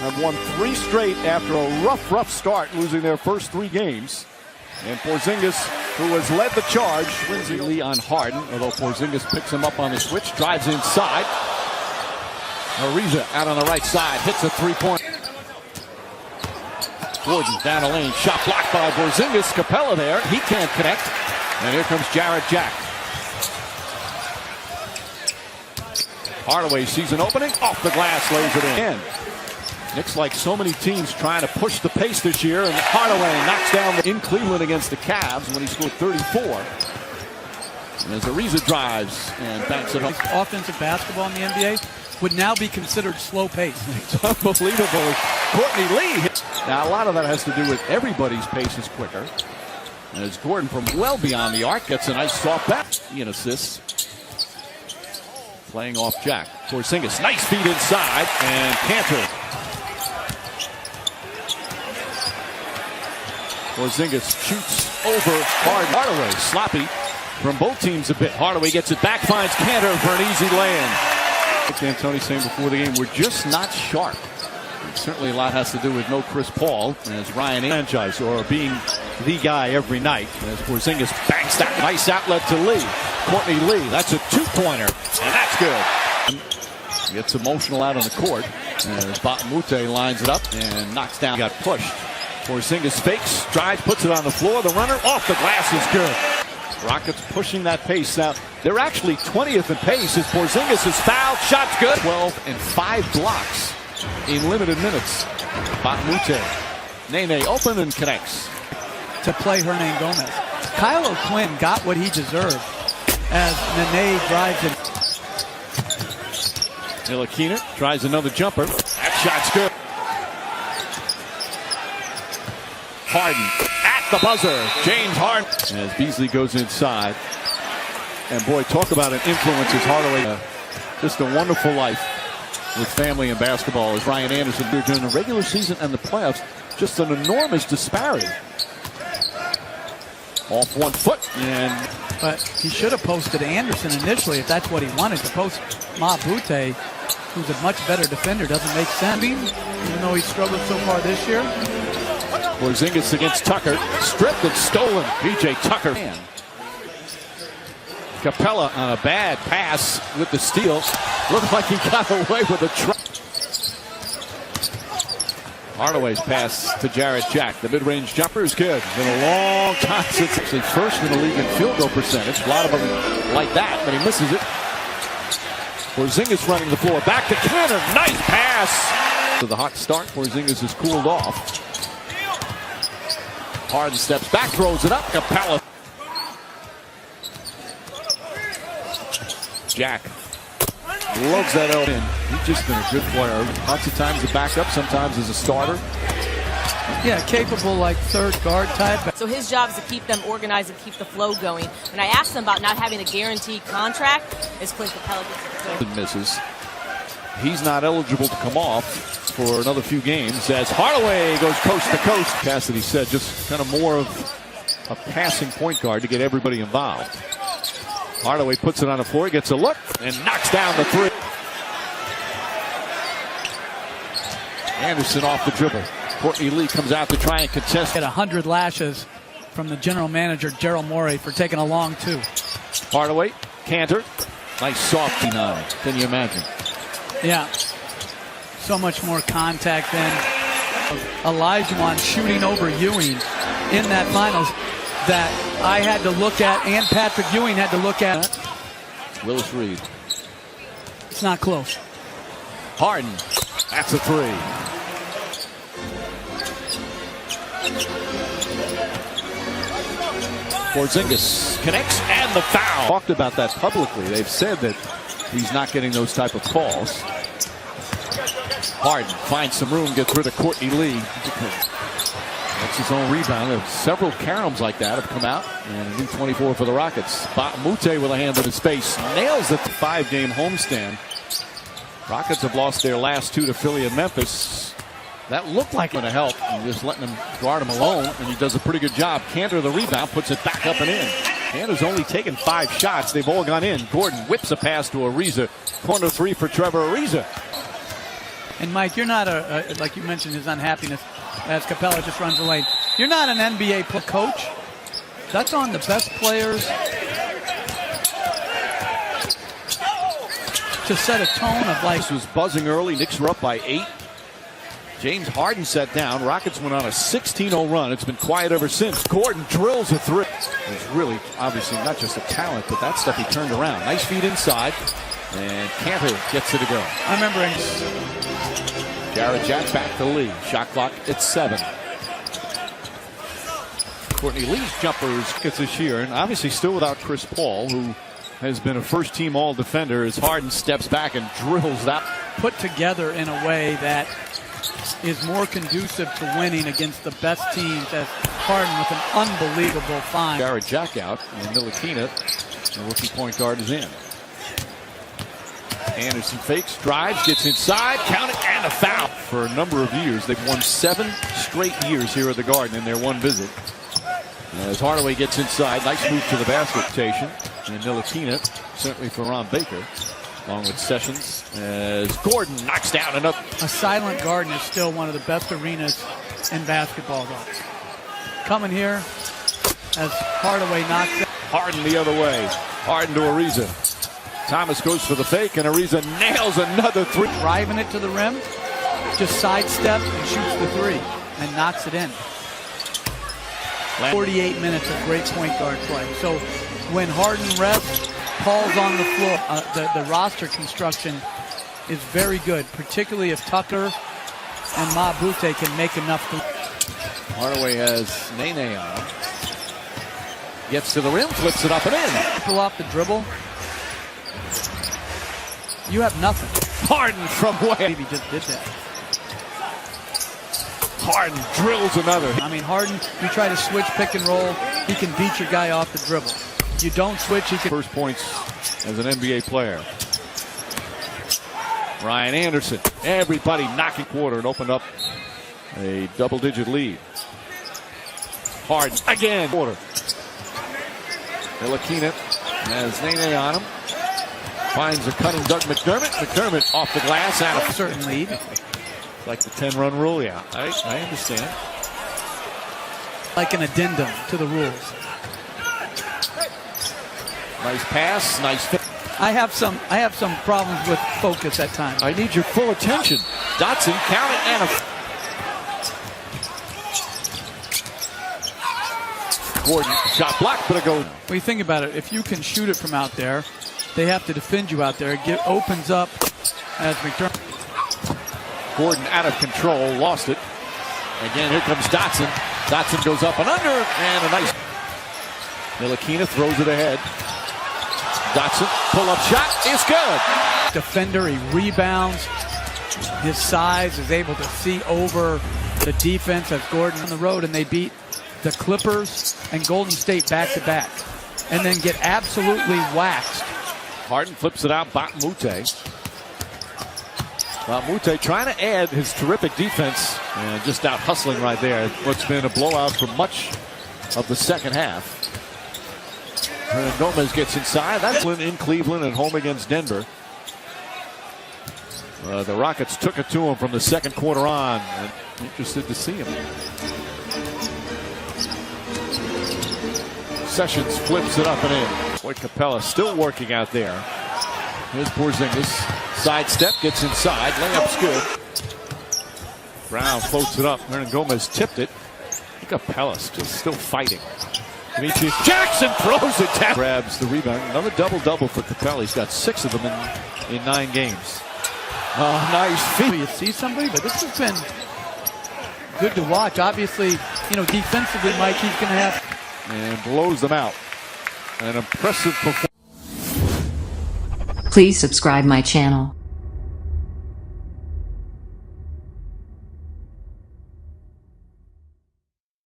have won 3 straight after a rough start, losing their first 3 games. And Porzingis, who has led the charge, wins Lee on Harden, although Porzingis picks him up on the switch, drives inside. Ariza out on the right side, hits a 3-point. Gordon down the lane, shot blocked by Porzingis. Capella there, he can't connect. And here comes Jarrett Jack. Hardaway sees an opening, off the glass, lays it in. Knicks, like so many teams, trying to push the pace this year, and Hardaway knocks down in Cleveland against the Cavs when he scored 34. And as Ariza drives and banks it home. Offensive basketball in the NBA would now be considered slow pace. It's unbelievable. Courtney Lee. Now, a lot of that has to do with everybody's pace is quicker. As Gordon from well beyond the arc gets a nice soft back. He an assist. Playing off Jack. Porzingis, nice feed inside, and Cantor. Porzingis shoots over Hardaway. Sloppy from both teams a bit. Hardaway gets it back, finds Cantor for an easy lay-in. Like D'Antoni saying before the game, we're just not sharp. And certainly a lot has to do with no Chris Paul, as Ryan franchise, or being the guy every night. As Porzingis banks that nice outlet to Lee. Courtney Lee, that's a 2-pointer, and that's good. Gets emotional out on the court, as Mute lines it up and knocks down. Got pushed. Porzingis fakes, drives, puts it on the floor. The runner off the glass is good. Rockets pushing that pace. Now, they're actually 20th in pace as Porzingis is fouled. Shot's good. 12 and 5 blocks in limited minutes. Mute. Nene open and connects. To play Hernan Gomez. Kyle O'Quinn got what he deserved as Nene drives it. Ntilikina tries another jumper. That shot's good. Harden at the buzzer. James Harden. As Beasley goes inside. And boy, talk about an influence as Hardaway. Just a wonderful life with family and basketball as Ryan Anderson did during the regular season and the playoffs. Just an enormous disparity. Off 1 foot. But he should have posted Anderson initially if that's what he wanted to post. Mabute, who's a much better defender, doesn't make sense. Even though he struggled so far this year. Porzingis against Tucker. Stripped and stolen. PJ Tucker. Capella on a bad pass with the steal. Looked like he got away with a try. Hardaway's pass to Jarrett Jack. The mid-range jumper is good. It's been a long time since actually first in the league in field goal percentage. A lot of them like that, but he misses it. Porzingis running the floor. Back to Cantor. Nice pass. To the hot start. Porzingis has cooled off. Harden steps back, throws it up. Capella. Jack loves that out in. He's just been a good player. Lots of times a backup, sometimes as a starter. Yeah, capable like third guard type. So his job is to keep them organized and keep the flow going. When I asked him about not having a guaranteed contract, is Clint Capella gets it. Misses. He's not eligible to come off for another few games as Hardaway goes coast to coast. Cassidy said just kind of more of a passing point guard to get everybody involved. Hardaway puts it on the floor, gets a look, and knocks down the 3. Anderson off the dribble. Courtney Lee comes out to try and contest. Get 100 lashes from the general manager, Gerald Morey, for taking a long 2. Hardaway, Cantor. Nice soft 9. Can you imagine? Yeah. So much more contact than Olajuwon shooting over Ewing in that finals that I had to look at, and Patrick Ewing had to look at. Willis Reed. It's not close. Harden. That's a 3. Porzingis connects and the foul. Talked about that publicly. They've said that he's not getting those type of calls. Harden finds some room, gets rid of Courtney Lee. That's his own rebound. Several caroms like that have come out. And a new 24 for the Rockets. Mute with a hand in his face. Nails the 5-game homestand. Rockets have lost their last 2 to Philly and Memphis. That looked like going to help. And just letting him guard him alone. And he does a pretty good job. Cantor the rebound, puts it back up and in. Cantor's only taken 5 shots. They've all gone in. Gordon whips a pass to Ariza. Corner 3 for Trevor Ariza. And Mike, you're not like you mentioned his unhappiness as Capella just runs away. You're not an NBA coach. That's on the best players to set a tone of like. This was buzzing early. Knicks were up by 8. James Harden sat down. Rockets went on a 16-0 run. It's been quiet ever since. Gordon drills a three. It's really obviously not just a talent, but that stuff he turned around. Nice feed inside. And Cantor gets it to go. I remember Jarrett Jack back to Lee. Shot clock at 7. Courtney Lee's jumpers gets this year, and obviously still without Chris Paul, who has been a first-team All-Defender, as Harden steps back and drills that. Put together in a way that is more conducive to winning against the best teams, as Harden with an unbelievable find. Jarrett Jack out, and Ntilikina, the rookie point guard, is in. Anderson fakes, drives, gets inside, count it, and a foul. For a number of years, they've won 7 straight years here at the Garden in their one visit. As Hardaway gets inside, nice move to the basket rotation. And Ntilikina, certainly for Ron Baker, along with Sessions, as Gordon knocks down another. A silent Garden is still one of the best arenas in basketball, though. Coming here as Hardaway knocks it. Harden the other way. Harden to Ariza. Thomas goes for the fake, and Ariza nails another three. Driving it to the rim, just sidesteps and shoots the three, and knocks it in. 48 minutes of great point guard play. So when Harden rests, Paul's on the floor. The roster construction is very good, particularly if Tucker and Mabute can make enough. Hardaway has Nene on. Gets to the rim, flips it up and in. Pull off the dribble. You have nothing. Harden from way. He just did that. Harden drills another. I mean, Harden, you try to switch pick and roll, he can beat your guy off the dribble. You don't switch, he can. First points as an NBA player. Ryan Anderson, everybody knocking quarter, and opened up a double-digit lead. Harden again. Quarter. Ntilikina has Nene on him. Finds a cutting Doug McDermott. McDermott off the glass out of a certain lead. Like the 10-run rule, yeah. I understand. Like an addendum to the rules. Nice pass, nice fit. I have some problems with focus at times. I need your full attention. Dotson, count it, and a Gordon shot blocked, but a go. When you think about it, if you can shoot it from out there, they have to defend you out there. It opens up as McDermott. Gordon out of control, lost it. Again, here comes Dotson. Dotson goes up and under, and a nice. Ntilikina throws it ahead. Dotson, pull-up shot, is good. Defender, he rebounds. His size is able to see over the defense as Gordon on the road, and they beat the Clippers and Golden State back-to-back, and then get absolutely waxed. Harden flips it out, Mabute. Mabute trying to add his terrific defense and just out hustling right there. What's been a blowout for much of the second half. Gomez gets inside. That's in Cleveland and home against Denver. The Rockets took it to him from the second quarter on. And interested to see him. Sessions flips it up and in. Boy, Capella still working out there. Here's Porzingis. Sidestep, gets inside. Layup's good. Brown floats it up. Gomez tipped it. Capella's just still fighting. Demetrius Jackson throws it down. Grabs the rebound. Another double-double for Capella. He's got 6 of them in 9 games. Oh, nice feed. You see somebody, but this has been good to watch. Obviously, defensively, Mike, he's going to have. And blows them out. An impressive performance. Please subscribe my channel.